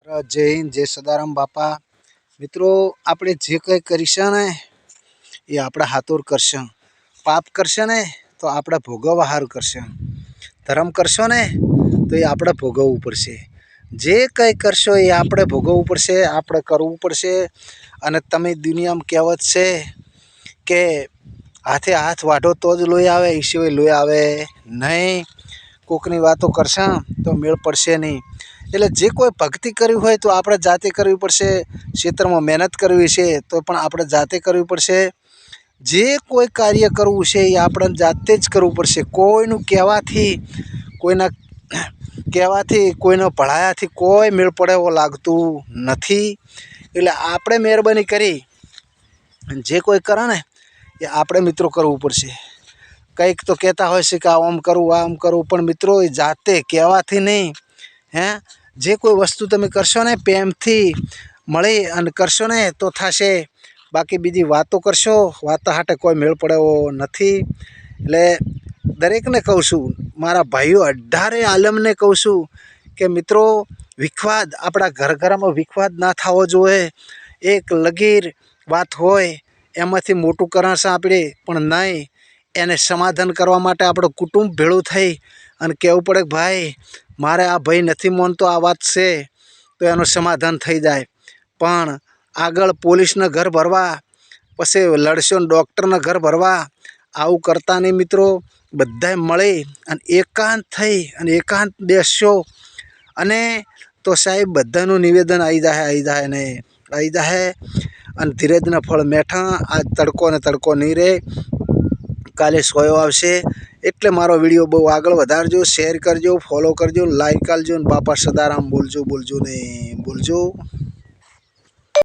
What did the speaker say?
જય હિન્દ, જય સદારામ બાપા. મિત્રો, આપણે જે કંઈ કરીશું ને એ આપણા હાથોર કરશે. પાપ કરશે ને તો આપણે ભોગવવા સારું કરશે. ધર્મ કરશો ને તો એ આપણે ભોગવવું પડશે. જે કંઈ કરશો એ આપણે ભોગવવું પડશે, આપણે કરવું પડશે. અને તમે દુનિયામાં કહેવત છે કે હાથે હાથ વાઢો તો જ લોહી આવે, એ સિવાય લોહી આવે નહીં. કોકની વાતો કરશે તો મેળ પડશે નહીં. એટલે જે કોઈ ભક્તિ કરવી હોય તો આપણે જાતે કરવી પડશે. ક્ષેત્રમાં મહેનત કરવી છે તો પણ આપણે જાતે કરવી પડશે. જે કોઈ કાર્ય કરવું છે એ આપણે જાતે જ કરવું પડશે. કોઈનું કહેવાથી કોઈના ભળાયાથી કોઈ મેળ પડે એવું લાગતું નથી. એટલે આપણે મહેરબાની કરી જે કોઈ કરે ને એ આપણે મિત્રો કરવું પડશે. કંઈક તો કહેતા હોય છે કે આમ કરવું આમ કરવું, પણ મિત્રો એ જાતે કહેવાથી નહીં. જે કોઈ વસ્તુ તમે કરશો ને પ્રેમથી મળી અને કરશો ને તો થશે. બાકી બીજી વાતો કરશો, વાતો હાટે કોઈ મેળ પડે એવો નથી. એટલે દરેકને કહું છું, મારા ભાઈઓ 18 આલમને કહું છું કે મિત્રો, વિખવાદ આપણા ઘરમાં વિખવાદ ના થવો જોઈએ. એક લગીર વાત હોય એમાંથી મોટું કરશે આપણે, પણ નહીં. એને સમાધાન કરવા માટે આપણું કુટુંબ ભેળું થઈ અને કહેવું પડે કે ભાઈ મારે આ ભાઈ નથી માનતો, આ વાત છે, તો એનું સમાધાન થઈ જાય. પણ આગળ પોલીસના ઘર ભરવા, પછી લડશો ને ડૉક્ટરના ઘર ભરવા, આવું કરતા નહીં મિત્રો. બધાએ મળી અને એકાંત થઈ અને એકાંત બેસશો અને તો સાહેબ બધાનું નિવેદન આવી જાય અને ધીરજના ફળ મેઠા. આજ તડકો ને તડકો નહીં રહે, કાલે સોયો આવશે. એટલે મારો વિડીયો બહુ આગળ વધારજો, શેર કરજો, ફોલો કરજો, લાઈક કરજો. અને બાપા સદારામ બોલજો ને બોલજો.